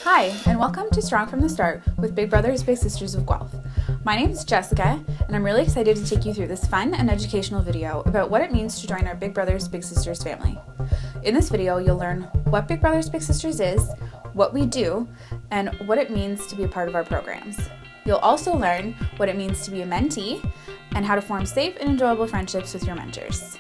Hi, and welcome to Strong from the Start with Big Brothers Big Sisters of Guelph. My name is Jessica, and I'm really excited to take you through this fun and educational video about what it means to join our Big Brothers Big Sisters family. In this video, you'll learn what Big Brothers Big Sisters is, what we do, and what it means to be a part of our programs. You'll also learn what it means to be a mentee and how to form safe and enjoyable friendships with your mentors.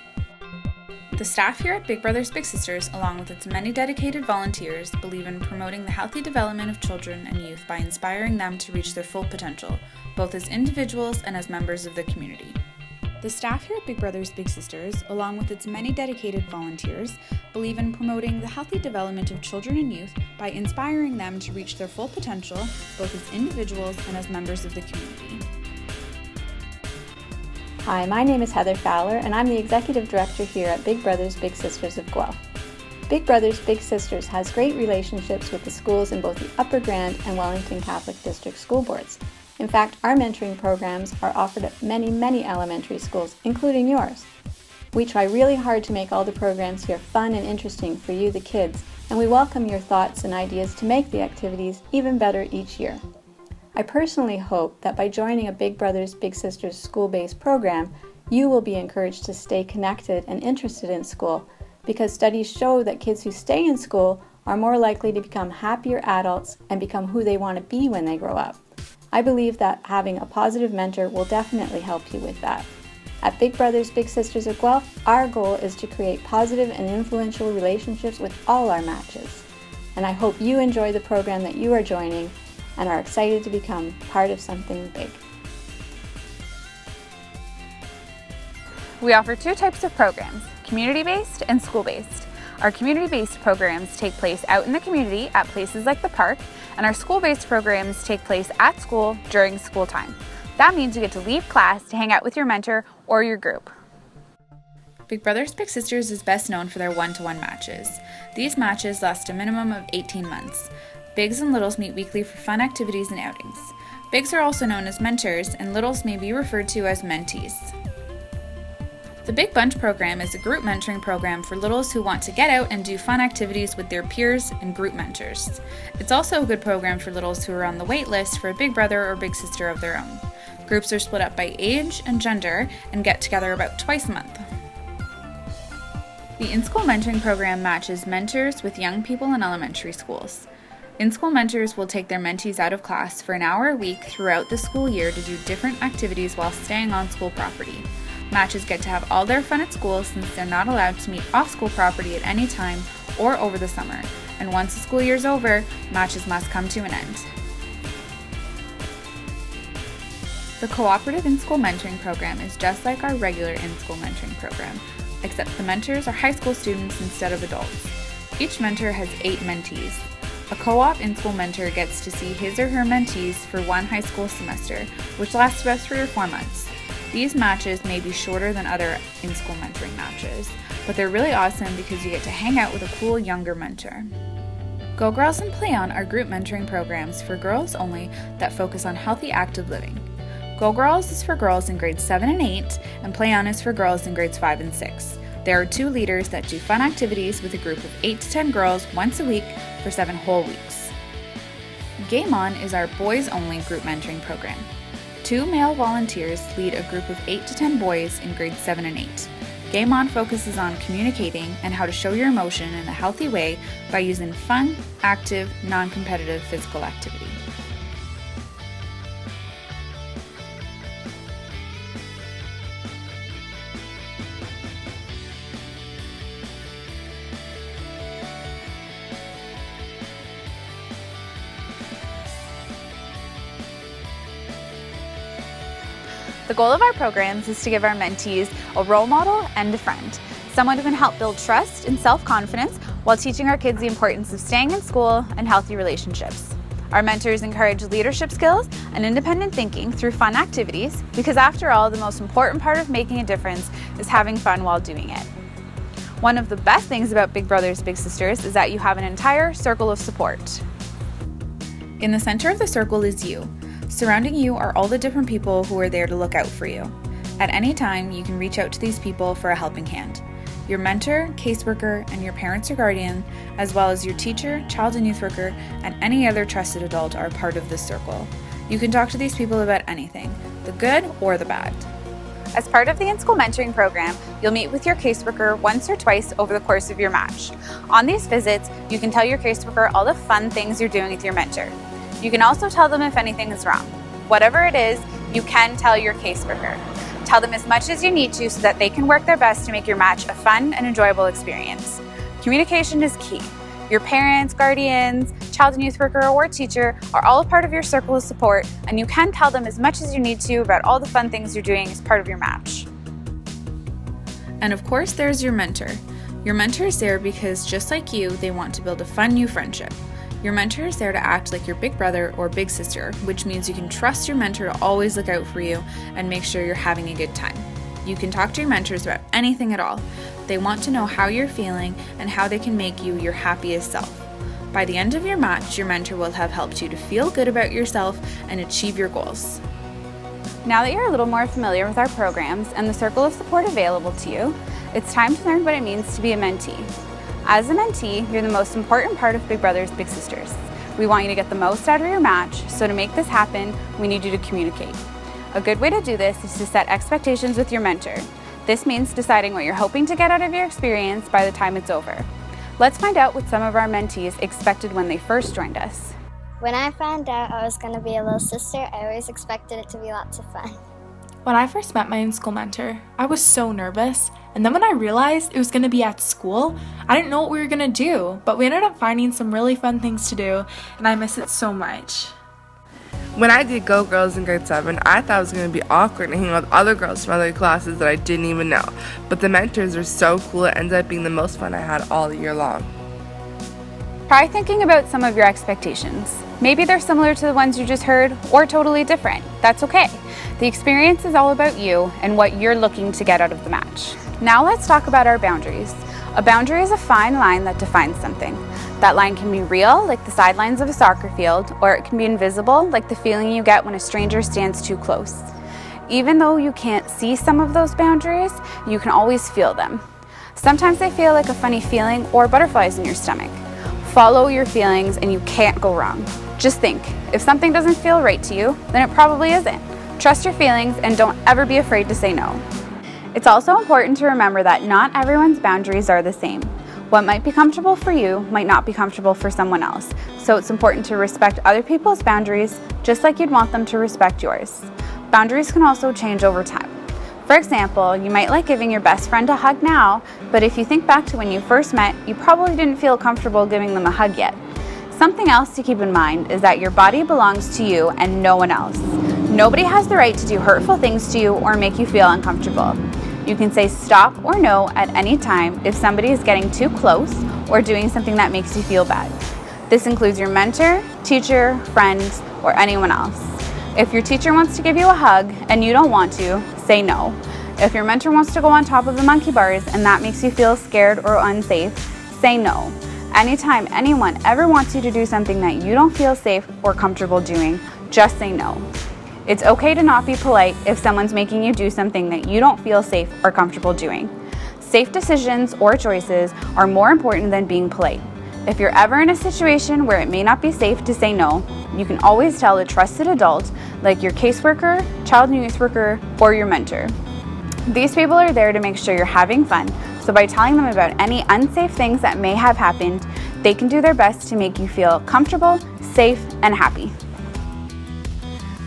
The staff here at Big Brothers Big Sisters, along with its many dedicated volunteers, believe in promoting the healthy development of children and youth by inspiring them to reach their full potential, both as individuals and as members of the community. The staff here at Big Brothers Big Sisters, along with its many dedicated volunteers, believe in promoting the healthy development of children and youth by inspiring them to reach their full potential, both as individuals and as members of the community. Hi, my name is Heather Fowler, and I'm the Executive Director here at Big Brothers Big Sisters of Guelph. Big Brothers Big Sisters has great relationships with the schools in both the Upper Grand and Wellington Catholic District School Boards. In fact, our mentoring programs are offered at many elementary schools, including yours. We try really hard to make all the programs here fun and interesting for you, the kids, and we welcome your thoughts and ideas to make the activities even better each year. I personally hope that by joining a Big Brothers Big Sisters school-based program, you will be encouraged to stay connected and interested in school, because studies show that kids who stay in school are more likely to become happier adults and become who they want to be when they grow up. I believe that having a positive mentor will definitely help you with that. At Big Brothers Big Sisters of Guelph, our goal is to create positive and influential relationships with all our matches. And I hope you enjoy the program that you are joining and are excited to become part of something big. We offer two types of programs, community-based and school-based. Our community-based programs take place out in the community at places like the park, and our school-based programs take place at school during school time. That means you get to leave class to hang out with your mentor or your group. Big Brothers Big Sisters is best known for their one-to-one matches. These matches last a minimum of 18 months. Bigs and littles meet weekly for fun activities and outings. Bigs are also known as mentors, and littles may be referred to as mentees. The Big Bunch program is a group mentoring program for littles who want to get out and do fun activities with their peers and group mentors. It's also a good program for littles who are on the wait list for a big brother or big sister of their own. Groups are split up by age and gender and get together about twice a month. The in-school mentoring program matches mentors with young people in elementary schools. In-school mentors will take their mentees out of class for an hour a week throughout the school year to do different activities while staying on school property. Matches get to have all their fun at school since they're not allowed to meet off school property at any time or over the summer, and once the school year's over, matches must come to an end. The cooperative in-school mentoring program is just like our regular in-school mentoring program, except the mentors are high school students instead of adults. Each mentor has 8 mentees. A co-op in-school mentor gets to see his or her mentees for one high school semester, which lasts about 3 or 4 months. These matches may be shorter than other in-school mentoring matches, but they're really awesome because you get to hang out with a cool younger mentor. Go Girls and Play On are group mentoring programs for girls only that focus on healthy, active living. Go Girls is for girls in grades 7 and 8, and Play On is for girls in grades 5 and 6. There are 2 leaders that do fun activities with a group of 8 to 10 girls once a week for 7 whole weeks. Game On is our boys-only group mentoring program. 2 male volunteers lead a group of 8 to 10 boys in grades 7 and 8. Game On focuses on communicating and how to show your emotion in a healthy way by using fun, active, non-competitive physical activity. The goal of our programs is to give our mentees a role model and a friend, someone who can help build trust and self-confidence while teaching our kids the importance of staying in school and healthy relationships. Our mentors encourage leadership skills and independent thinking through fun activities because, after all, the most important part of making a difference is having fun while doing it. One of the best things about Big Brothers Big Sisters is that you have an entire circle of support. In the center of the circle is you. Surrounding you are all the different people who are there to look out for you. At any time, you can reach out to these people for a helping hand. Your mentor, caseworker, and your parents or guardian, as well as your teacher, child and youth worker, and any other trusted adult are part of this circle. You can talk to these people about anything, the good or the bad. As part of the in-school mentoring program, you'll meet with your caseworker once or twice over the course of your match. On these visits, you can tell your caseworker all the fun things you're doing with your mentor. You can also tell them if anything is wrong. Whatever it is, you can tell your caseworker. Tell them as much as you need to so that they can work their best to make your match a fun and enjoyable experience. Communication is key. Your parents, guardians, child and youth worker, or teacher are all a part of your circle of support, and you can tell them as much as you need to about all the fun things you're doing as part of your match. And of course, there's your mentor. Your mentor is there because, just like you, they want to build a fun new friendship. Your mentor is there to act like your big brother or big sister, which means you can trust your mentor to always look out for you and make sure you're having a good time. You can talk to your mentors about anything at all. They want to know how you're feeling and how they can make you your happiest self. By the end of your match, your mentor will have helped you to feel good about yourself and achieve your goals. Now that you're a little more familiar with our programs and the circle of support available to you, it's time to learn what it means to be a mentee. As a mentee, you're the most important part of Big Brothers Big Sisters. We want you to get the most out of your match, so to make this happen, we need you to communicate. A good way to do this is to set expectations with your mentor. This means deciding what you're hoping to get out of your experience by the time it's over. Let's find out what some of our mentees expected when they first joined us. When I found out I was going to be a little sister, I always expected it to be lots of fun. When I first met my in-school mentor, I was so nervous, and then when I realized it was going to be at school, I didn't know what we were going to do, but we ended up finding some really fun things to do, and I miss it so much. When I did Go Girls in grade 7, I thought it was going to be awkward and hang out with other girls from other classes that I didn't even know. But the mentors were so cool, it ended up being the most fun I had all year long. Try thinking about some of your expectations. Maybe they're similar to the ones you just heard or totally different. That's okay. The experience is all about you and what you're looking to get out of the match. Now let's talk about our boundaries. A boundary is a fine line that defines something. That line can be real, like the sidelines of a soccer field, or it can be invisible, like the feeling you get when a stranger stands too close. Even though you can't see some of those boundaries, you can always feel them. Sometimes they feel like a funny feeling or butterflies in your stomach. Follow your feelings and you can't go wrong. Just think, if something doesn't feel right to you, then it probably isn't. Trust your feelings and don't ever be afraid to say no. It's also important to remember that not everyone's boundaries are the same. What might be comfortable for you might not be comfortable for someone else, so it's important to respect other people's boundaries just like you'd want them to respect yours. Boundaries can also change over time. For example, you might like giving your best friend a hug now, but if you think back to when you first met, you probably didn't feel comfortable giving them a hug yet. Something else to keep in mind is that your body belongs to you and no one else. Nobody has the right to do hurtful things to you or make you feel uncomfortable. You can say stop or no at any time if somebody is getting too close or doing something that makes you feel bad. This includes your mentor, teacher, friends, or anyone else. If your teacher wants to give you a hug and you don't want to, say no. If your mentor wants to go on top of the monkey bars and that makes you feel scared or unsafe, say no. Anytime anyone ever wants you to do something that you don't feel safe or comfortable doing, just say no. It's okay to not be polite if someone's making you do something that you don't feel safe or comfortable doing. Safe decisions or choices are more important than being polite. If you're ever in a situation where it may not be safe to say no, you can always tell a trusted adult like your caseworker, child and youth worker, or your mentor. These people are there to make sure you're having fun, so by telling them about any unsafe things that may have happened, they can do their best to make you feel comfortable, safe, and happy.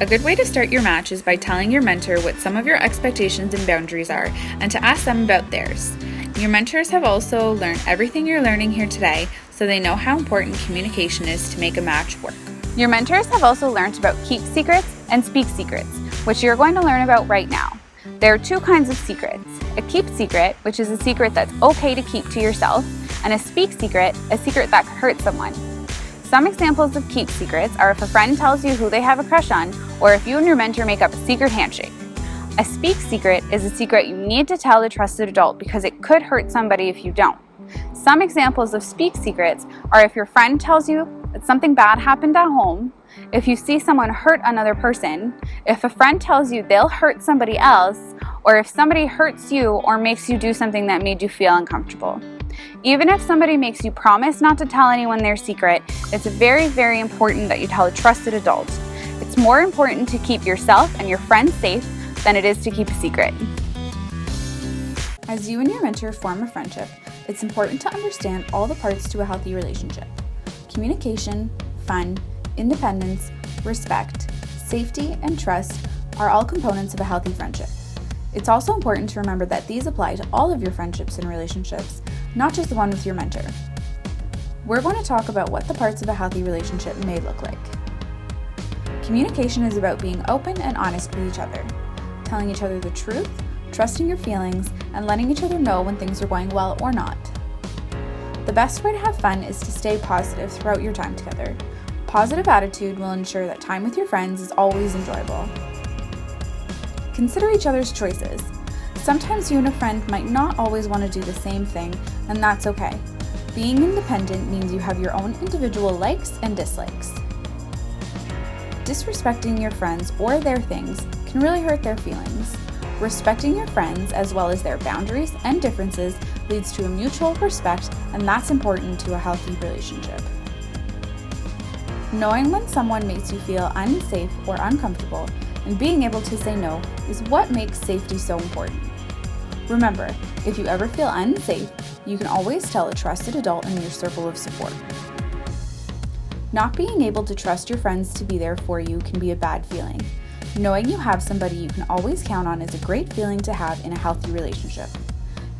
A good way to start your match is by telling your mentor what some of your expectations and boundaries are and to ask them about theirs. Your mentors have also learned everything you're learning here today, so they know how important communication is to make a match work. Your mentors have also learned about keep secrets and speak secrets, which you're going to learn about right now. There are two kinds of secrets. A keep secret, which is a secret that's okay to keep to yourself, and a speak secret, a secret that hurts someone. Some examples of keep secrets are if a friend tells you who they have a crush on, or if you and your mentor make up a secret handshake. A speak secret is a secret you need to tell a trusted adult because it could hurt somebody if you don't. Some examples of speak secrets are if your friend tells you that something bad happened at home, if you see someone hurt another person, if a friend tells you they'll hurt somebody else, or if somebody hurts you or makes you do something that made you feel uncomfortable. Even if somebody makes you promise not to tell anyone their secret, it's very, very important that you tell a trusted adult. It's more important to keep yourself and your friends safe than it is to keep a secret. As you and your mentor form a friendship, it's important to understand all the parts to a healthy relationship. Communication, fun, independence, respect, safety, and trust are all components of a healthy friendship. It's also important to remember that these apply to all of your friendships and relationships, not just the one with your mentor. We're going to talk about what the parts of a healthy relationship may look like. Communication is about being open and honest with each other, telling each other the truth, trusting your feelings, and letting each other know when things are going well or not. The best way to have fun is to stay positive throughout your time together. Positive attitude will ensure that time with your friends is always enjoyable. Consider each other's choices. Sometimes you and a friend might not always want to do the same thing, and that's okay. Being independent means you have your own individual likes and dislikes. Disrespecting your friends or their things can really hurt their feelings. Respecting your friends as well as their boundaries and differences leads to a mutual respect, and that's important to a healthy relationship. Knowing when someone makes you feel unsafe or uncomfortable and being able to say no is what makes safety so important. Remember, if you ever feel unsafe, you can always tell a trusted adult in your circle of support. Not being able to trust your friends to be there for you can be a bad feeling. Knowing you have somebody you can always count on is a great feeling to have in a healthy relationship.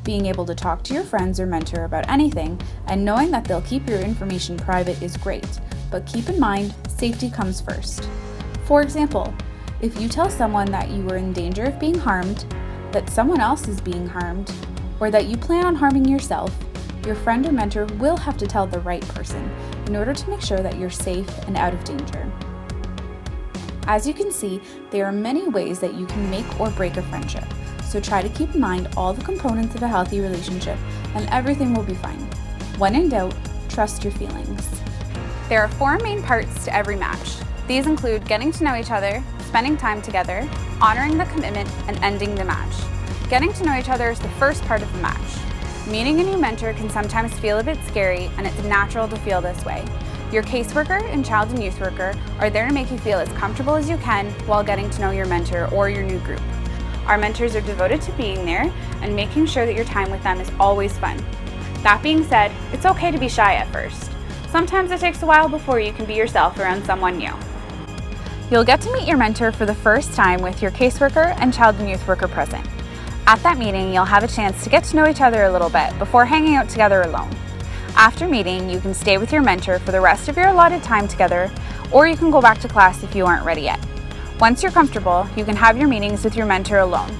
Being able to talk to your friends or mentor about anything and knowing that they'll keep your information private is great, but keep in mind, safety comes first. For example, if you tell someone that you are in danger of being harmed, that someone else is being harmed, or that you plan on harming yourself, your friend or mentor will have to tell the right person in order to make sure that you're safe and out of danger. As you can see, there are many ways that you can make or break a friendship, so try to keep in mind all the components of a healthy relationship and everything will be fine. When in doubt, trust your feelings. There are 4 main parts to every match. These include getting to know each other, spending time together, honoring the commitment, and ending the match. Getting to know each other is the first part of the match. Meeting a new mentor can sometimes feel a bit scary, and it's natural to feel this way. Your caseworker and child and youth worker are there to make you feel as comfortable as you can while getting to know your mentor or your new group. Our mentors are devoted to being there and making sure that your time with them is always fun. That being said, it's okay to be shy at first. Sometimes it takes a while before you can be yourself around someone new. You'll get to meet your mentor for the first time with your caseworker and child and youth worker present. At that meeting, you'll have a chance to get to know each other a little bit before hanging out together alone. After meeting, you can stay with your mentor for the rest of your allotted time together, or you can go back to class if you aren't ready yet. Once you're comfortable, you can have your meetings with your mentor alone.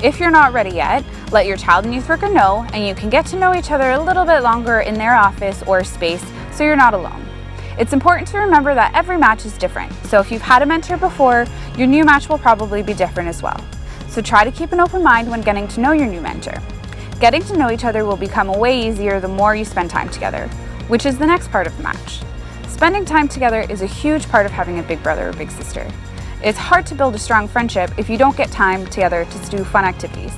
If you're not ready yet, let your child and youth worker know, and you can get to know each other a little bit longer in their office or space so you're not alone. It's important to remember that every match is different, so if you've had a mentor before, your new match will probably be different as well. So try to keep an open mind when getting to know your new mentor. Getting to know each other will become way easier the more you spend time together, which is the next part of the match. Spending time together is a huge part of having a big brother or big sister. It's hard to build a strong friendship if you don't get time together to do fun activities.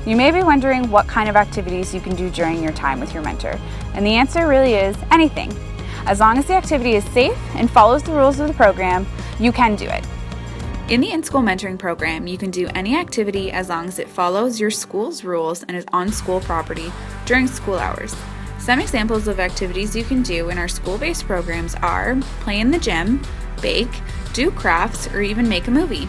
You may be wondering what kind of activities you can do during your time with your mentor, and the answer really is anything. As long as the activity is safe and follows the rules of the program, you can do it. In the in-school mentoring program, you can do any activity as long as it follows your school's rules and is on school property during school hours. Some examples of activities you can do in our school-based programs are play in the gym, bake, do crafts, or even make a movie.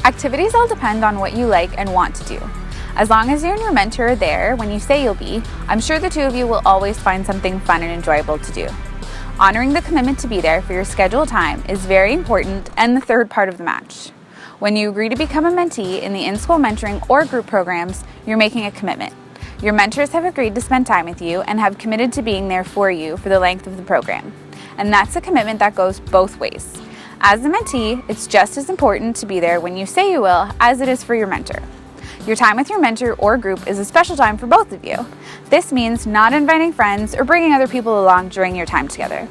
Activities all depend on what you like and want to do. As long as you and your mentor are there when you say you'll be, I'm sure the two of you will always find something fun and enjoyable to do. Honoring the commitment to be there for your scheduled time is very important and the third part of the match. When you agree to become a mentee in the in-school mentoring or group programs, you're making a commitment. Your mentors have agreed to spend time with you and have committed to being there for you for the length of the program. And that's a commitment that goes both ways. As a mentee, it's just as important to be there when you say you will as it is for your mentor. Your time with your mentor or group is a special time for both of you. This means not inviting friends or bringing other people along during your time together.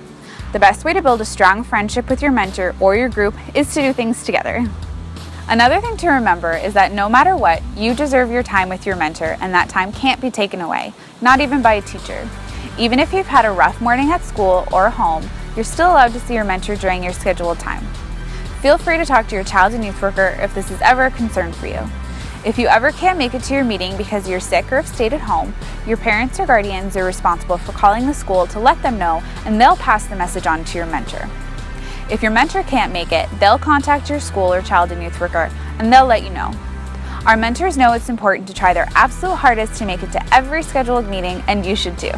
The best way to build a strong friendship with your mentor or your group is to do things together. Another thing to remember is that no matter what, you deserve your time with your mentor, and that time can't be taken away, not even by a teacher. Even if you've had a rough morning at school or home, you're still allowed to see your mentor during your scheduled time. Feel free to talk to your child and youth worker if this is ever a concern for you. If you ever can't make it to your meeting because you're sick or have stayed at home, your parents or guardians are responsible for calling the school to let them know, and they'll pass the message on to your mentor. If your mentor can't make it, they'll contact your school or child and youth worker, and they'll let you know. Our mentors know it's important to try their absolute hardest to make it to every scheduled meeting, and you should too.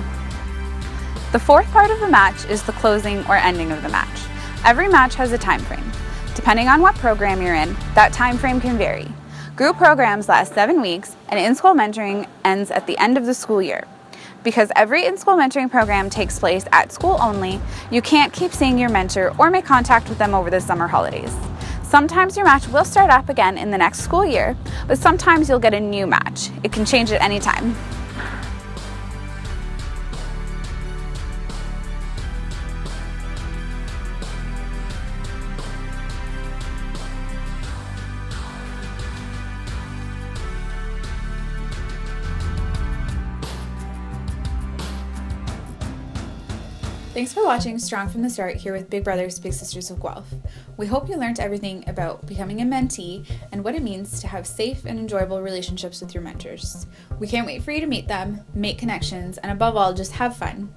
The fourth part of the match is the closing or ending of the match. Every match has a time frame. Depending on what program you're in, that time frame can vary. Group programs last 7 weeks, and in-school mentoring ends at the end of the school year. Because every in-school mentoring program takes place at school only, you can't keep seeing your mentor or make contact with them over the summer holidays. Sometimes your match will start up again in the next school year, but sometimes you'll get a new match. It can change at any time. Thanks for watching Strong from the Start here with Big Brothers, Big Sisters of Guelph. We hope you learned everything about becoming a mentee and what it means to have safe and enjoyable relationships with your mentors. We can't wait for you to meet them, make connections, and above all, just have fun.